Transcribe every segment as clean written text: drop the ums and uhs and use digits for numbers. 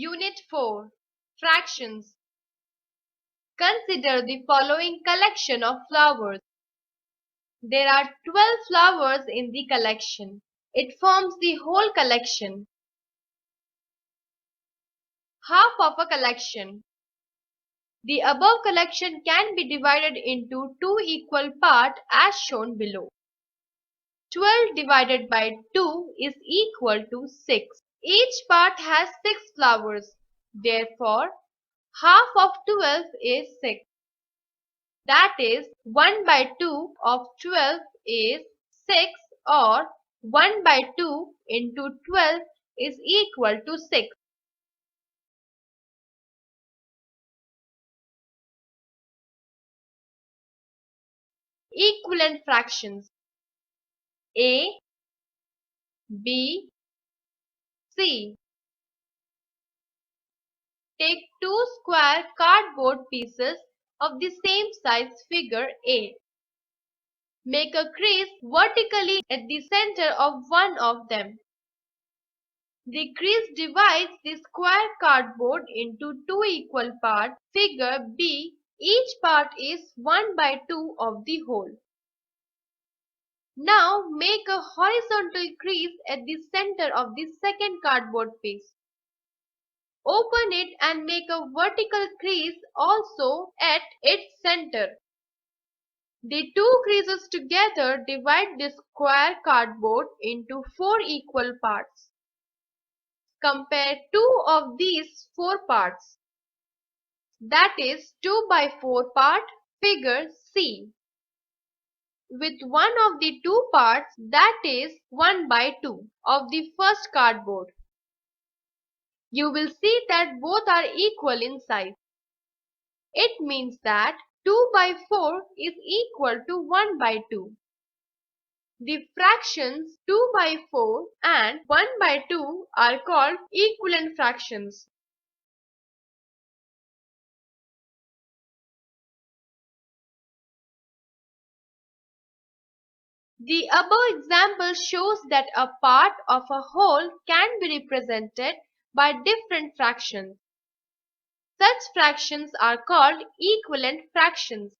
Unit 4. Fractions. Consider the following collection of flowers. There are 12 flowers in the collection. It forms the whole collection. Half of a collection. The above collection can be divided into two equal parts as shown below. 12 divided by 2 is equal to 6. Each part has 6 flowers. Therefore, half of 12 is 6. That is 1 by 2 of 12 is 6, or 1 by 2 into 12 is equal to 6. Equivalent fractions A, B, C. Take two square cardboard pieces of the same size, figure A. Make a crease vertically at the center of one of them. The crease divides the square cardboard into two equal parts, figure B. Each part is 1 by 2 of the whole. Now make a horizontal crease at the center of the second cardboard piece. Open it and make a vertical crease also at its center. The two creases together divide the square cardboard into 4 equal parts. Compare two of these 4 parts. That is 2 by 4 part, figure C. With one of the two parts, that is 1 by 2 of the first cardboard. You will see that both are equal in size. It means that 2 by 4 is equal to 1 by 2. The fractions 2 by 4 and 1 by 2 are called equivalent fractions. The above example shows that a part of a whole can be represented by different fractions. Such fractions are called equivalent fractions.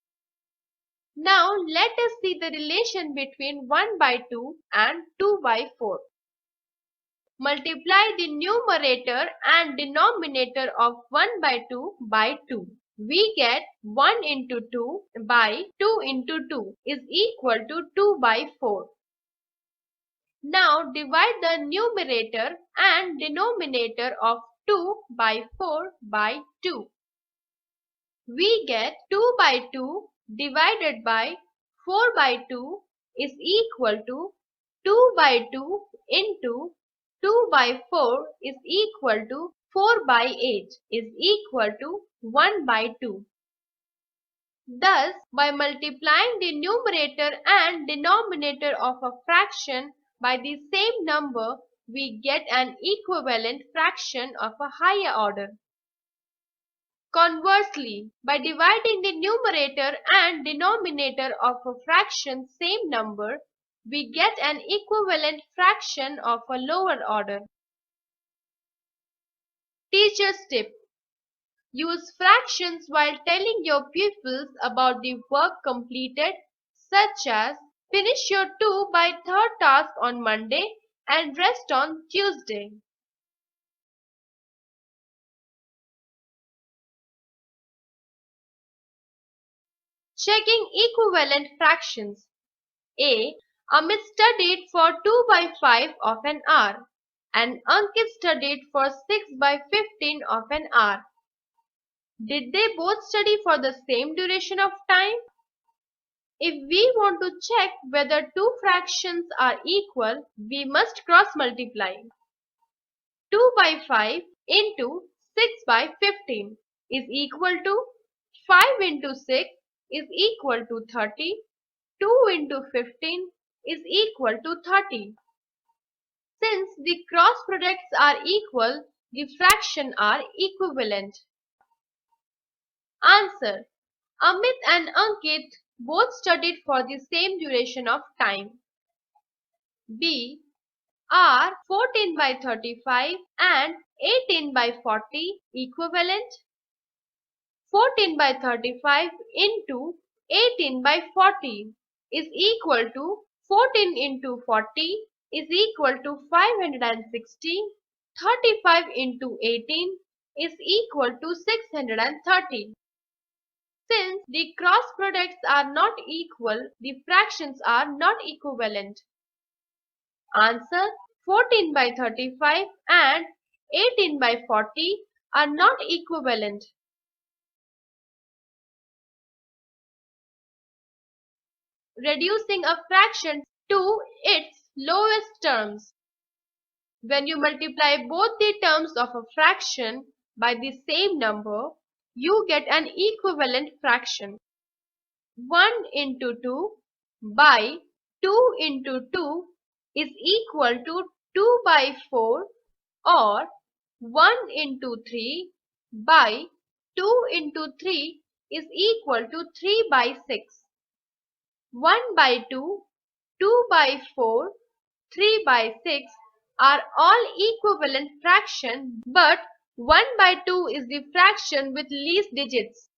Now let us see the relation between 1 by 2 and 2 by 4. Multiply the numerator and denominator of 1 by 2 by 2. We get 1 into 2 by 2 into 2 is equal to 2 by 4. Now divide the numerator and denominator of 2 by 4 by 2. We get 2 by 2 divided by 4 by 2 is equal to 2 by 2 into 2 by 4 is equal to 4 by 8 is equal to 1 by 2. Thus, by multiplying the numerator and denominator of a fraction by the same number, we get an equivalent fraction of a higher order. Conversely, by dividing the numerator and denominator of a fraction same number, we get an equivalent fraction of a lower order. Teacher's tip: use fractions while telling your pupils about the work completed, such as finish your 2 by 3rd task on Monday and rest on Tuesday. Checking equivalent fractions. A. Amit studied for 2 by 5 of an hour and Ankit studied for 6 by 15 of an hour. Did they both study for the same duration of time? If we want to check whether two fractions are equal, we must cross multiply. 2 by 5 into 6 by 15 is equal to 5 into 6 is equal to 30. 2 into 15 is equal to 30. Since the cross products are equal, the fractions are equivalent. Answer: Amit and Ankit both studied for the same duration of time. B. are 14 by 35 and 18 by 40 equivalent. 14 by 35 into 18 by 40 is equal to 14 into 40 is equal to 560. 35 into 18 is equal to 630. Since the cross products are not equal, the fractions are not equivalent. Answer: 14 by 35 and 18 by 40 are not equivalent. Reducing a fraction to its lowest terms. When you multiply both the terms of a fraction by the same number, you get an equivalent fraction. 1 into 2 by 2 into 2 is equal to 2 by 4, or 1 into 3 by 2 into 3 is equal to 3 by 6. 1 by 2, 2 by 4, 3 by 6 are all equivalent fractions, but 1 by 2 is the fraction with least digits.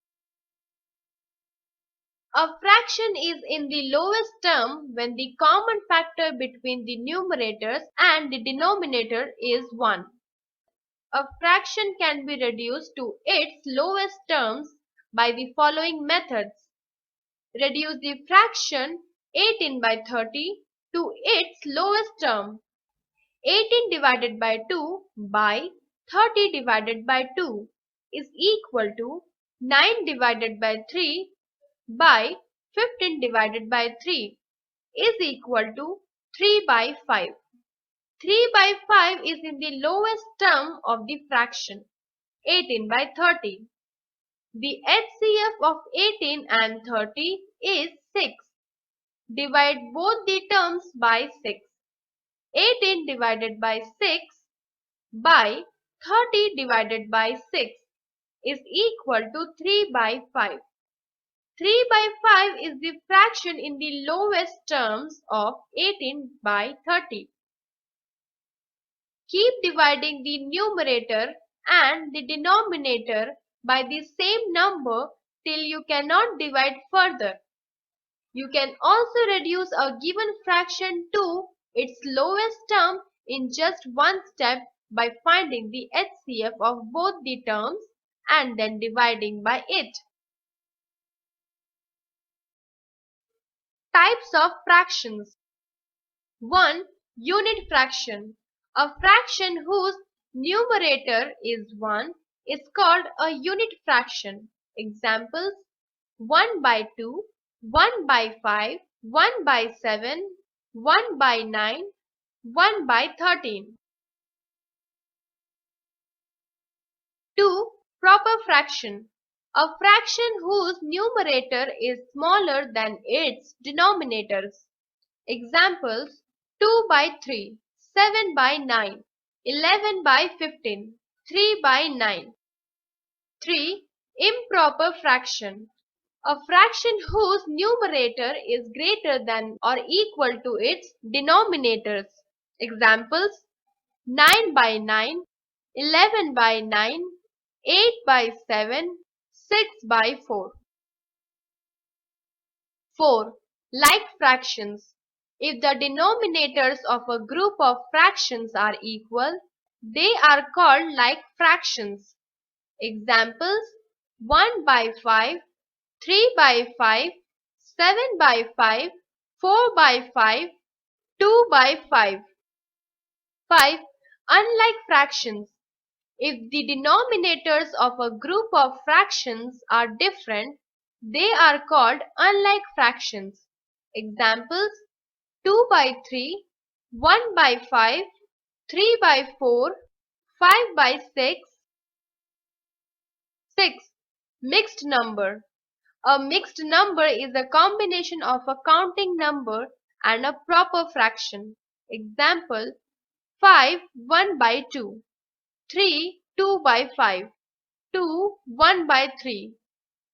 A fraction is in the lowest term when the common factor between the numerators and the denominator is 1. A fraction can be reduced to its lowest terms by the following methods. Reduce the fraction 18 by 30 to its lowest term. 18 divided by 2 by 30 divided by 2 is equal to 9 divided by 3 by 15 divided by 3 is equal to 3 by 5. 3 by 5 is in the lowest term of the fraction 18 by 30. The HCF of 18 and 30 is 6. Divide both the terms by 6. 18 divided by 6 by 30 divided by 6 is equal to 3 by 5. 3 by 5 is the fraction in the lowest terms of 18 by 30. Keep dividing the numerator and the denominator by the same number till you cannot divide further. You can also reduce a given fraction to its lowest term in just one step by finding the HCF of both the terms and then dividing by it. Types of fractions. 1. Unit fraction. A fraction whose numerator is 1 is called a unit fraction. Examples: 1 by 2, 1 by 5, 1 by 7, 1 by 9, 1 by 13. 2. Proper fraction. A fraction whose numerator is smaller than its denominators. Examples: 2 by 3, 7 by 9, 11 by 15, 3 by 9. 3. Improper fraction. A fraction whose numerator is greater than or equal to its denominators. Examples: 9 by 9, 11 by 9, 8 by 7, 6 by 4. 4. Like fractions. If the denominators of a group of fractions are equal, they are called like fractions. Examples: 1 by 5, 3 by 5, 7 by 5, 4 by 5, 2 by 5. 5. Unlike fractions. If the denominators of a group of fractions are different, they are called unlike fractions. Examples: 2 by 3, 1 by 5, 3 by 4, 5 by 6. 6. Mixed number. A mixed number is a combination of a counting number and a proper fraction. Example: 5 1 by 2, 3 2 by 5, 2 1 by 3,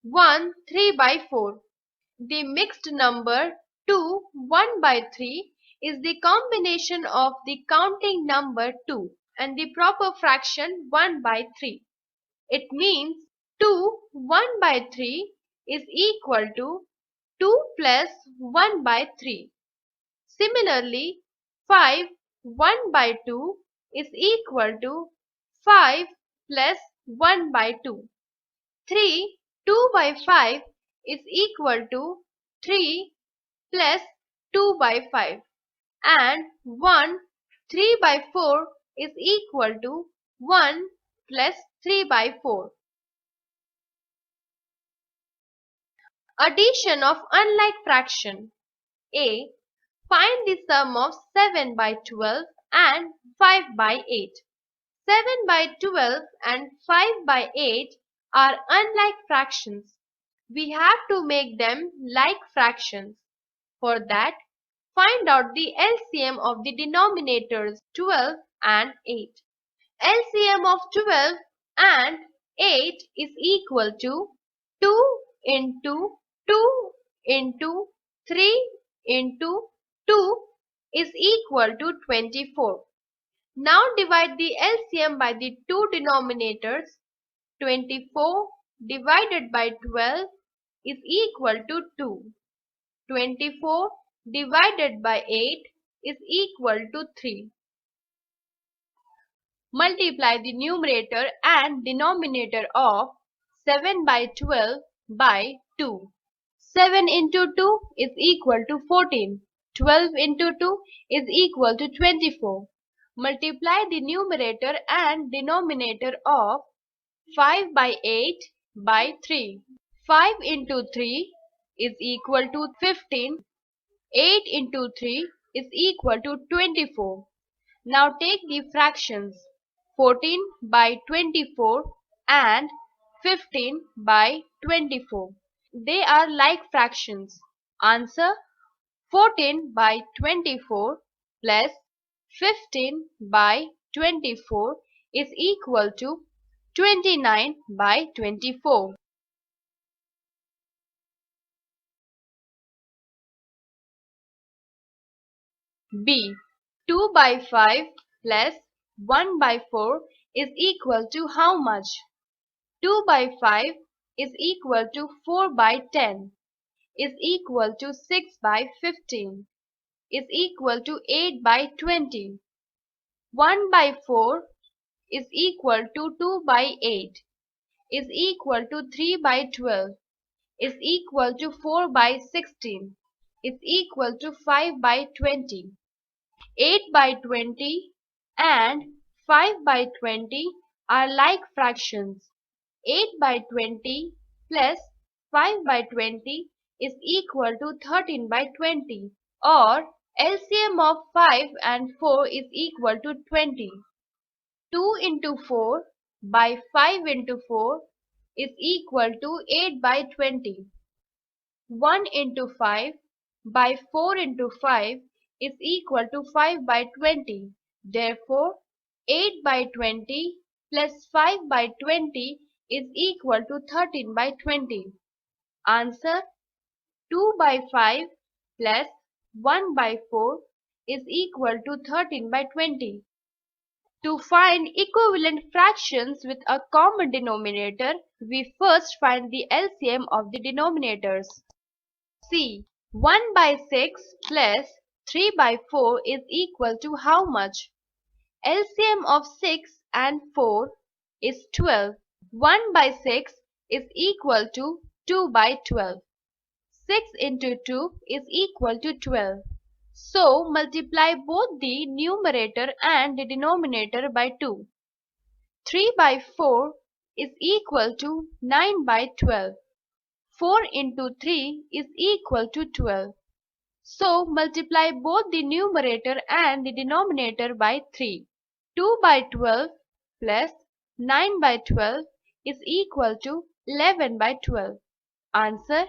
1 3 by 4. The mixed number 2 1 by 3 is the combination of the counting number 2 and the proper fraction 1 by 3. It means 2 1 by 3 is equal to 2 plus 1 by 3. Similarly, 5 1 by 2 is equal to 5 plus 1 by 2. 3 2 by 5 is equal to 3 plus 2 by 5, and 1 3 by 4 is equal to 1 plus 3 by 4. Addition of unlike fraction. A. Find the sum of 7 by 12 and 5 by 8. 7 by 12 and 5 by 8 are unlike fractions. We have to make them like fractions. For that, find out the LCM of the denominators 12 and 8. LCM of 12 and 8 is equal to 2 into 2 into 3 into 2 is equal to 24. Now divide the LCM by the two denominators. 24 divided by 12 is equal to 2. 24 divided by 8 is equal to 3. Multiply the numerator and denominator of 7 by 12 by 2. 7 into 2 is equal to 14. 12 into 2 is equal to 24. Multiply the numerator and denominator of 5 by 8 by 3. 5 into 3 is equal to 15. 8 into 3 is equal to 24. Now take the fractions 14 by 24 and 15 by 24. They are like fractions. Answer: 14 by 24 plus 15 by 24 is equal to 29 by 24. B. 2 by 5 plus 1 by 4 is equal to how much? 2 by 5 is equal to 4 by 10, is equal to 6 by 15, is equal to 8 by 20. 1 by 4 is equal to 2 by 8, is equal to 3 by 12, is equal to 4 by 16, is equal to 5 by 20. 8 by 20 and 5 by 20 are like fractions. 8 by 20 plus 5 by 20 is equal to 13 by 20, or LCM of 5 and 4 is equal to 20. 2 into 4 by 5 into 4 is equal to 8 by 20. 1 into 5 by 4 into 5 is equal to 5 by 20. Therefore, 8 by 20 plus 5 by 20 is equal to 13 by 20. Answer: 2 by 5 plus 1 by 4 is equal to 13 by 20. To find equivalent fractions with a common denominator, we first find the LCM of the denominators. C. 1 by 6 plus 3 by 4 is equal to how much? LCM of 6 and 4 is 12. 1 by 6 is equal to 2 by 12. 6 into 2 is equal to 12. So multiply both the numerator and the denominator by 2. 3 by 4 is equal to 9 by 12. 4 into 3 is equal to 12. So multiply both the numerator and the denominator by 3. 2 by 12 plus 9 by 12 is equal to 11 by 12. Answer: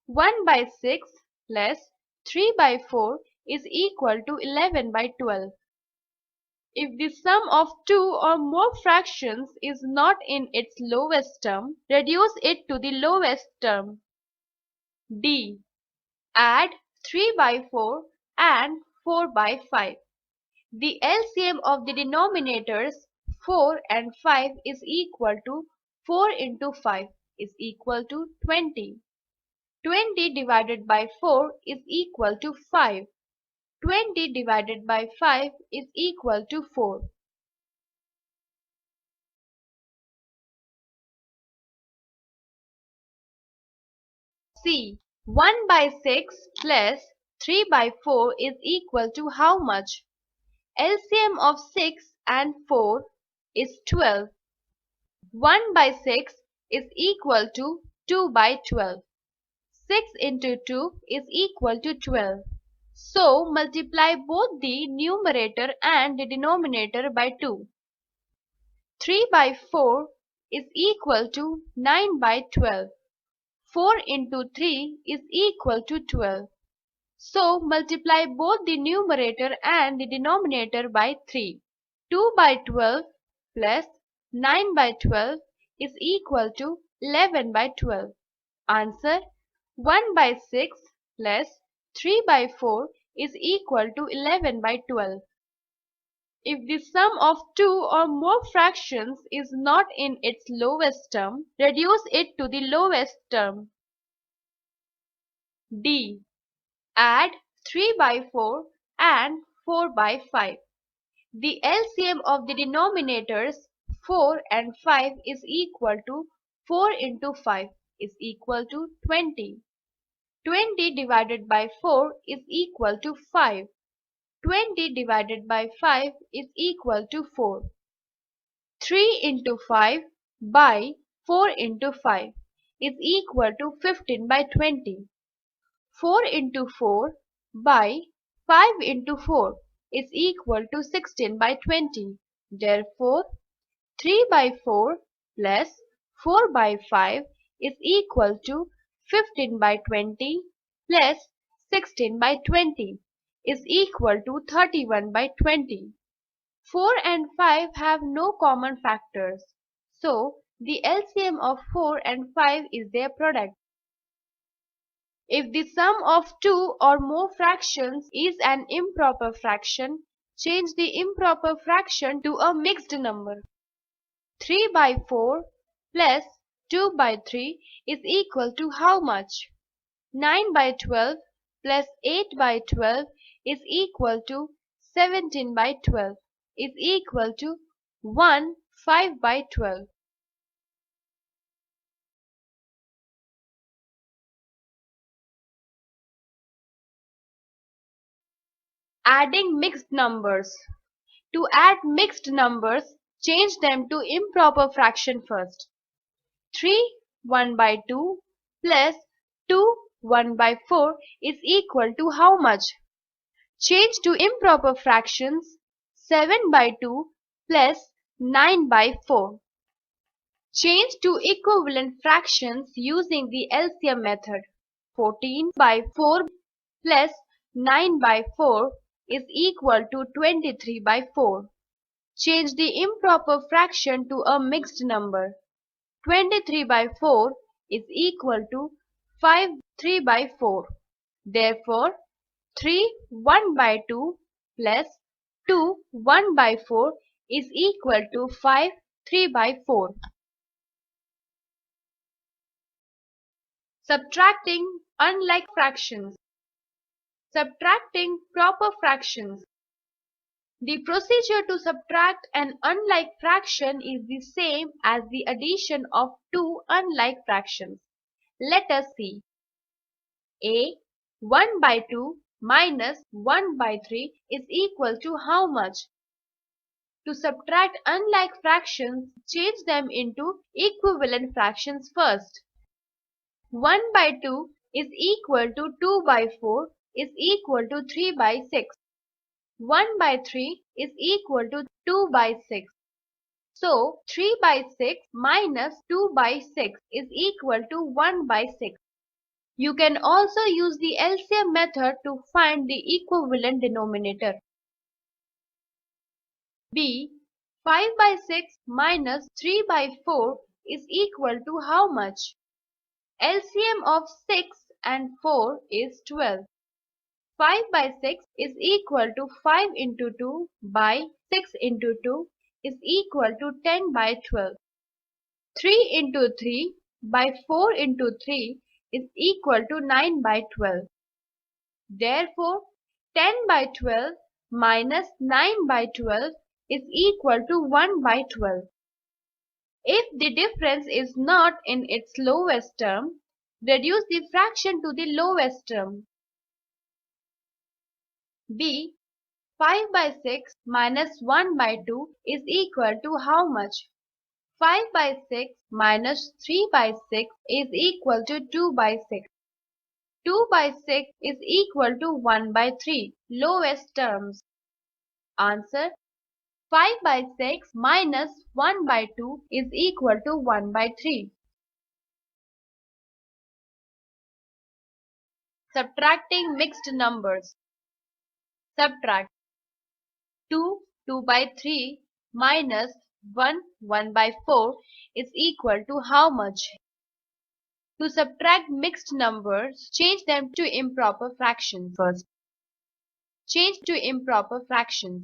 1 by 6 plus 3 by 4 is equal to 11 by 12. If the sum of two or more fractions is not in its lowest term, reduce it to the lowest term. D. Add 3 by 4 and 4 by 5. The LCM of the denominators 4 and 5 is equal to 4 into 5 is equal to 20. 20 divided by 4 is equal to 5. 20 divided by 5 is equal to 4. C. 1 by 6 plus 3 by 4 is equal to how much? LCM of 6 and 4 is 12. 1 by 6 is equal to 2 by 12. 6 into 2 is equal to 12. So multiply both the numerator and the denominator by 2. 3 by 4 is equal to 9 by 12. 4 into 3 is equal to 12. So multiply both the numerator and the denominator by 3. 2 by 12 plus 9 by 12 is equal to 11 by 12. Answer: 1 by 6 plus 3 by 4 is equal to 11 by 12. If the sum of two or more fractions is not in its lowest term, reduce it to the lowest term. D. Add 3 by 4 and 4 by 5. The LCM of the denominators 4 and 5 is equal to 4 into 5 is equal to 20. 20 divided by 4 is equal to 5. 20 divided by 5 is equal to 4. 3 into 5 by 4 into 5 is equal to 15 by 20. 4 into 4 by 5 into 4 is equal to 16 by 20. Therefore, 3 by 4 plus 4 by 5 is equal to 15 by 20 plus 16 by 20 is equal to 31 by 20. 4 and 5 have no common factors. So, the LCM of 4 and 5 is their product. If the sum of two or more fractions is an improper fraction, change the improper fraction to a mixed number. 3 by 4 plus 2 by 3 is equal to how much? 9 by 12 plus 8 by 12 is equal to 17 by 12 is equal to 5 by 12. Adding mixed numbers. To add mixed numbers, change them to improper fraction first. 3 1 by 2 plus 2 1 by 4 is equal to how much? Change to improper fractions. 7 by 2 plus 9 by 4. Change to equivalent fractions using the LCM method. 14 by 4 plus 9 by 4 is equal to 23 by 4. Change the improper fraction to a mixed number. 23 by 4 is equal to 3 by 4. Therefore, 3 1 by 2 plus 2 1 by 4 is equal to 5 3 by 4. Subtracting unlike fractions. Subtracting proper fractions. The procedure to subtract an unlike fraction is the same as the addition of two unlike fractions. Let us see. A 1 by 2 minus 1 by 3 is equal to how much? To subtract unlike fractions, change them into equivalent fractions first. 1 by 2 is equal to 2 by 4 is equal to 3 by 6. 1 by 3 is equal to 2 by 6. So 3 by 6 minus 2 by 6 is equal to 1 by 6. You can also use the LCM method to find the equivalent denominator. B. 5 by 6 minus 3 by 4 is equal to how much? LCM of 6 and 4 is 12. 5 by 6 is equal to 5 into 2 by 6 into 2 is equal to 10 by 12. 3 into 3 by 4 into 3 is equal to 9 by 12. Therefore, 10 by 12 minus 9 by 12 is equal to 1 by 12. If the difference is not in its lowest term, reduce the fraction to the lowest term. B. 5 by 6 minus 1 by 2 is equal to how much? 5 by 6 minus 3 by 6 is equal to 2 by 6. 2 by 6 is equal to 1 by 3. Lowest terms. Answer. 5 by 6 minus 1 by 2 is equal to 1 by 3. Subtracting mixed numbers. Subtract 2 by 3 minus 1 by 4 is equal to how much? To subtract mixed numbers, change them to improper fractions first. Change to improper fractions.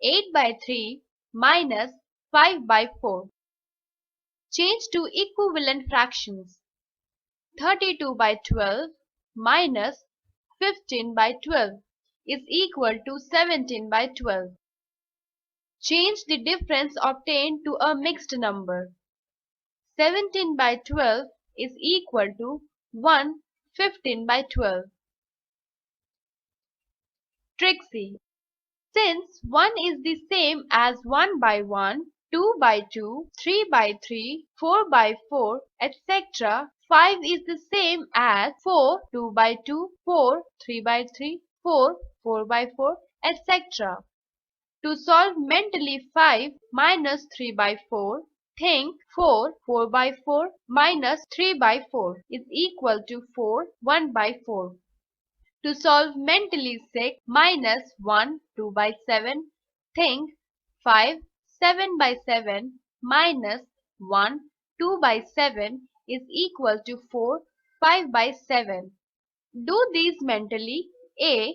8 by 3 minus 5 by 4. Change to equivalent fractions. 32 by 12 minus 15 by 12 is equal to 17 by 12. Change the difference obtained to a mixed number. 17 by 12 is equal to 15 by 12. Trixie. Since 1 is the same as 1 by 1, 2 by 2, 3 by 3, 4 by 4, etc., 5 is the same as 4, 2 by 2, 4, 3 by 3, 4, 4 by 4, etc. To solve mentally 5 minus 3 by 4, think 4, 4 by 4 minus 3 by 4 is equal to 4, 1 by 4. To solve mentally 6 minus 1, 2 by 7, think 5, 7 by 7 minus 1, 2 by 7 is equal to 4, 5 by 7. Do these mentally. A.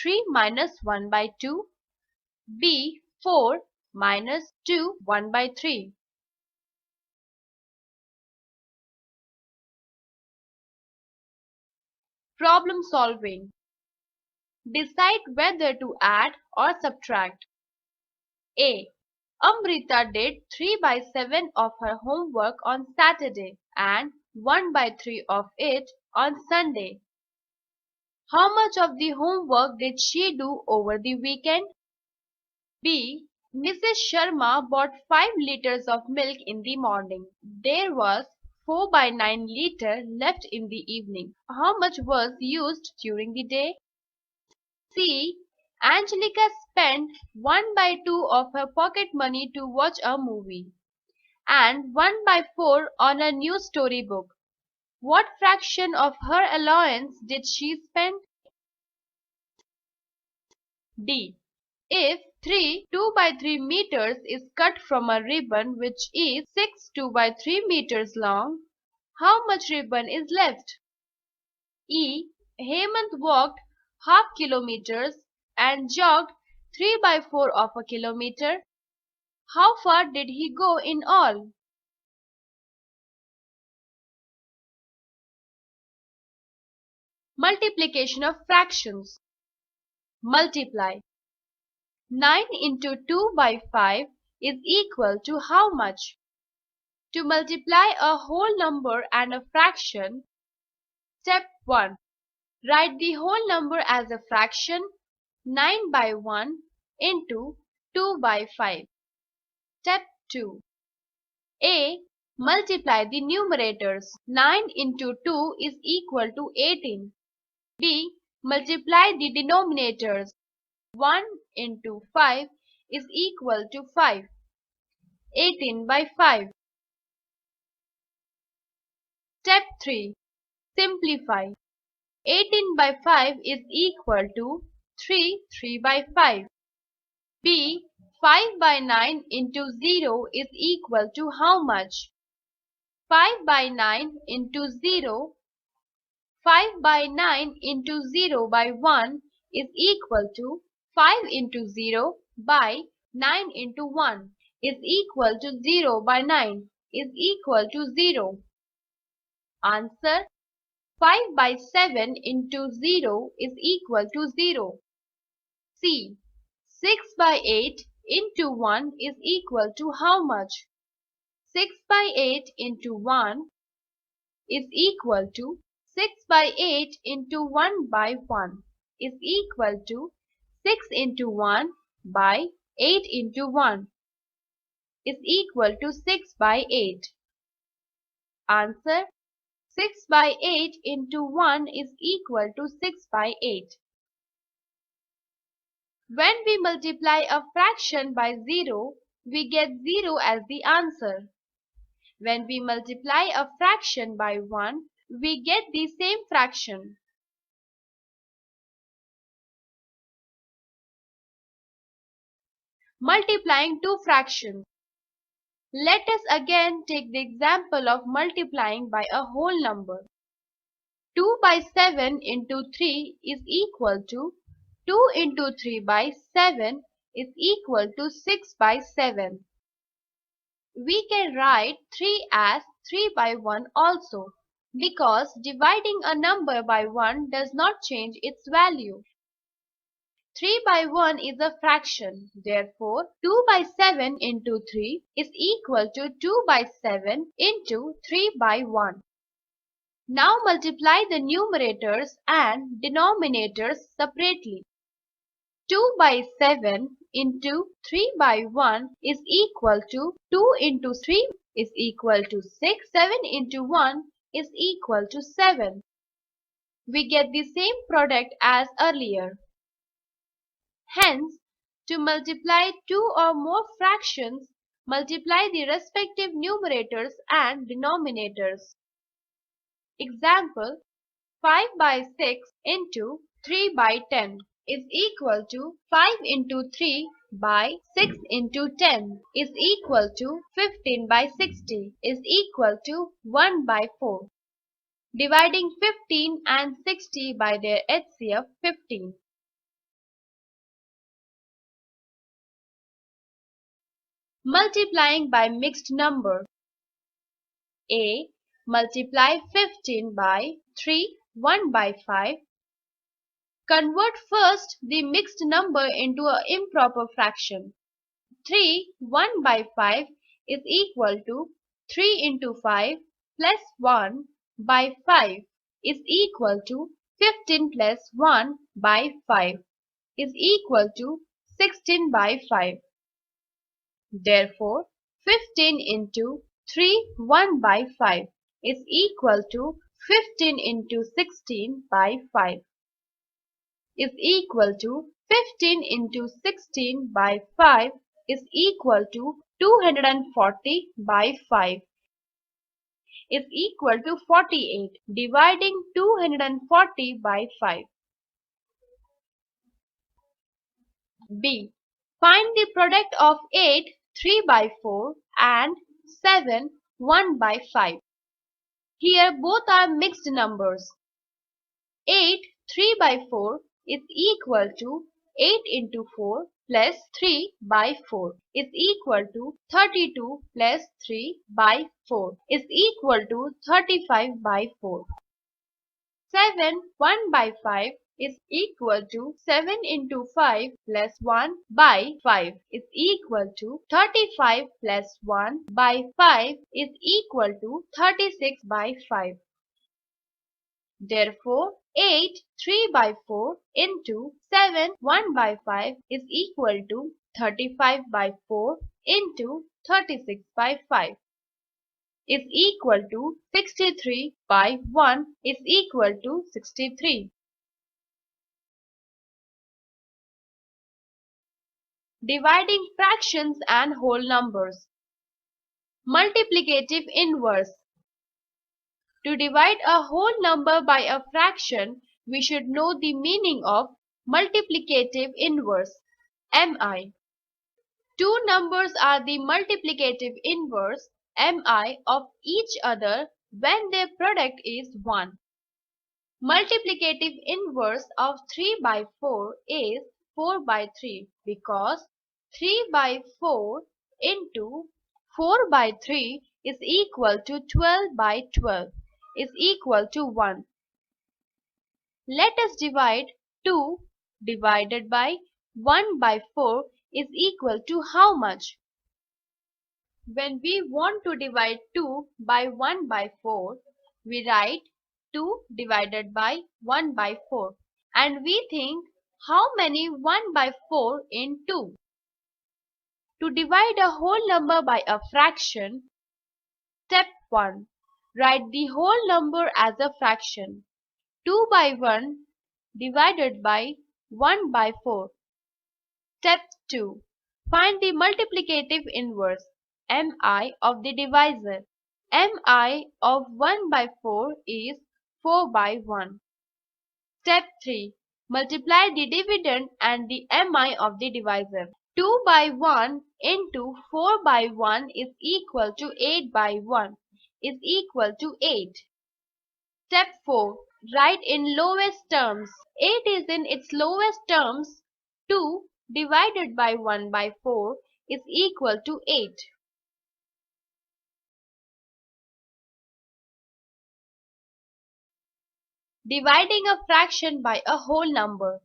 3 minus 1 by 2. B. 4 minus 2, 1 by 3. Problem solving. Decide whether to add or subtract. A. Amrita did 3 by 7 of her homework on Saturday and 1 by 3 of it on Sunday. How much of the homework did she do over the weekend? B. Mrs. Sharma bought 5 liters of milk in the morning. There was 4 by 9 liter left in the evening. How much was used during the day? C. Angelica spent 1 by 2 of her pocket money to watch a movie and 1 by 4 on a new storybook. What fraction of her allowance did she spend? D. If 2 by 3 meters is cut from a ribbon which is 2 by 3 meters long, how much ribbon is left? E. Hemant walked half kilometers and jogged 3 by 4 of a kilometer. How far did he go in all? Multiplication of fractions. Multiply. 9 into 2 by 5 is equal to how much? To multiply a whole number and a fraction, step 1. Write the whole number as a fraction 9 by 1 into 2 by 5. Step 2. A. Multiply the numerators. 9 into 2 is equal to 18. B. Multiply the denominators. 1 into 5 is equal to 5. 18 by 5. Step 3. Simplify. 18 by 5 is equal to 3 by 5. B. 5 by 9 into 0 is equal to how much? 5 by 9 into 0. 5 by 9 into 0 by 1 is equal to 5 into 0 by 9 into 1 is equal to 0 by 9 is equal to 0. Answer: 5 by 7 into 0 is equal to 0. C. 6 by 8 into 1 is equal to how much? 6 by 8 into 1 is equal to 6 by 8 into 1 by 1 is equal to 6 into 1 by 8 into 1 is equal to 6 by 8. Answer: 6 by 8 into 1 is equal to 6 by 8. When we multiply a fraction by 0, we get 0 as the answer. When we multiply a fraction by 1, we get the same fraction. Multiplying two fractions. Let us again take the example of multiplying by a whole number. 2 by 7 into 3 is equal to 2 into 3 by 7 is equal to 6 by 7. We can write 3 as 3 by 1 also, because dividing a number by 1 does not change its value. 3 by 1 is a fraction, therefore 2 by 7 into 3 is equal to 2 by 7 into 3 by 1. Now multiply the numerators and denominators separately. 2 by 7 into 3 by 1 is equal to 2 into 3 is equal to 6. 7 into 1 is equal to 7. We get the same product as earlier. Hence, to multiply two or more fractions, multiply the respective numerators and denominators. Example: 5 by 6 into 3 by 10 is equal to 5 into 3 by 6 into 10 is equal to 15 by 60 is equal to 1 by 4. Dividing 15 and 60 by their HCF 15. Multiplying by mixed number. A. Multiply 15 by 3, 1 by 5. Convert first the mixed number into an improper fraction. 3, 1 by 5 is equal to 3 into 5 plus 1 by 5 is equal to 15 plus 1 by 5 is equal to 16 by 5. Therefore, 15 into 3, 1 by 5 is equal to 15 into 16 by 5 is equal to 15 into 16 by 5 is equal to 240 by 5 is equal to 48. Dividing 240 by 5. B. Find the product of 8, 3 by 4 and 7, 1 by 5. Here both are mixed numbers. 8, 3 by 4 is equal to 8 into 4 plus 3 by 4 is equal to 32 plus 3 by 4 is equal to 35 by 4. 7, 1 by 5 is equal to 7 into 5 plus 1 by 5 is equal to 35 plus 1 by 5 is equal to 36 by 5. Therefore, 8, 3 by 4 into 7, 1 by 5 is equal to 35 by 4 into 36 by 5 is equal to 63 by 1 is equal to 63. Dividing fractions and whole numbers. Multiplicative inverse. To divide a whole number by a fraction, we should know the meaning of multiplicative inverse, MI. Two numbers are the multiplicative inverse, MI, of each other when their product is 1. Multiplicative inverse of 3 by 4 is 4 by 3 because 3 by 4 into 4 by 3 is equal to 12 by 12 is equal to 1. Let us divide 2 divided by 1 by 4 is equal to how much? When we want to divide 2 by 1 by 4, we write 2 divided by 1 by 4 and we think how many 1 by 4 in 2. To divide a whole number by a fraction, step 1. Write the whole number as a fraction. 2 by 1 divided by 1 by 4. Step 2. Find the multiplicative inverse mi of the divisor. Mi of 1 by 4 is 4 by 1. Step 3. Multiply the dividend and the mi of the divisor. 2 by 1 into 4 by 1 is equal to 8 by 1 is equal to 8. Step 4. Write in lowest terms. 8 is in its lowest terms. 2 divided by 1 by 4 is equal to 8. Dividing a fraction by a whole number.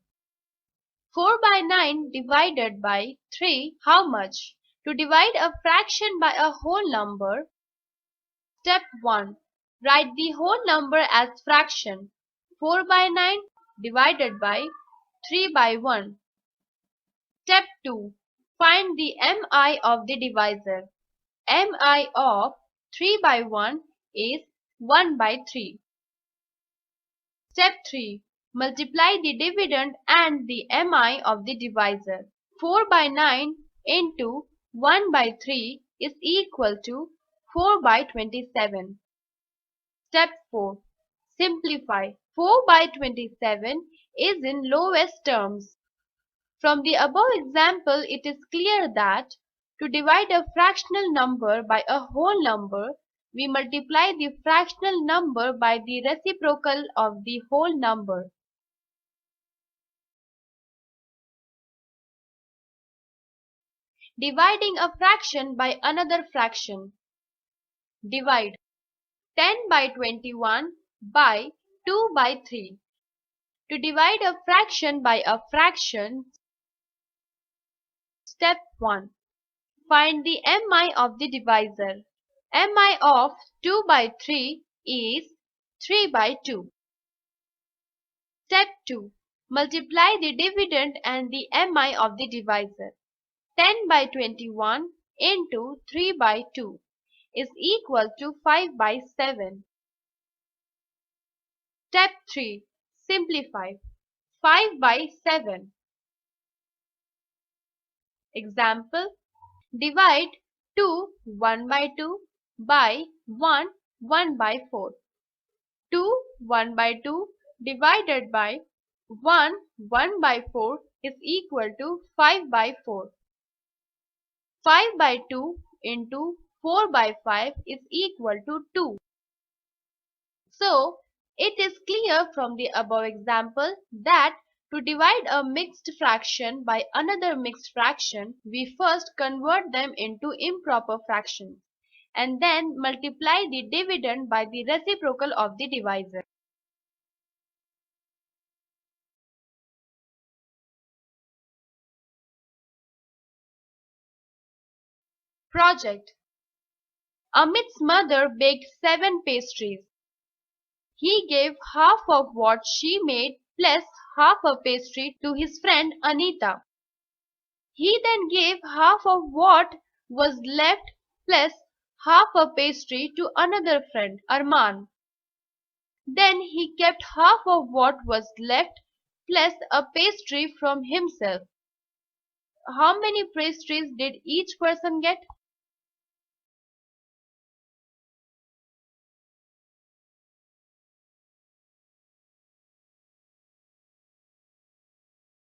4 by 9 divided by 3, how much? To divide a fraction by a whole number, step 1. Write the whole number as fraction. 4 by 9 divided by 3 by 1. Step 2. Find the mi of the divisor. Mi of 3 by 1 is 1 by 3. Step 3. Multiply the dividend and the mi of the divisor. 4 by 9 into 1 by 3 is equal to 4 by 27. Step 4. Simplify. 4 by 27 is in lowest terms. From the above example, it is clear that to divide a fractional number by a whole number, we multiply the fractional number by the reciprocal of the whole number. Dividing a fraction by another fraction. Divide 10 by 21 by 2 by 3. To divide a fraction by a fraction, step 1. Find the mi of the divisor. Mi of 2 by 3 is 3 by 2. Step 2. Multiply the dividend and the mi of the divisor. 10 by 21 into 3 by 2 is equal to 5 by 7. Step 3. Simplify. 5 by 7. Example. Divide 2 1 by 2 by 1 1 by 4. 2 1 by 2 divided by 1 1 by 4 is equal to 5 by 4. 5 by 2 into 4 by 5 is equal to 2. So, it is clear from the above example that to divide a mixed fraction by another mixed fraction, we first convert them into improper fractions and then multiply the dividend by the reciprocal of the divisor. Project. Amit's mother baked 7 pastries. He gave half of what she made plus half a pastry to his friend Anita. He then gave half of what was left plus half a pastry to another friend, Arman. Then he kept half of what was left plus a pastry from himself. How many pastries did each person get?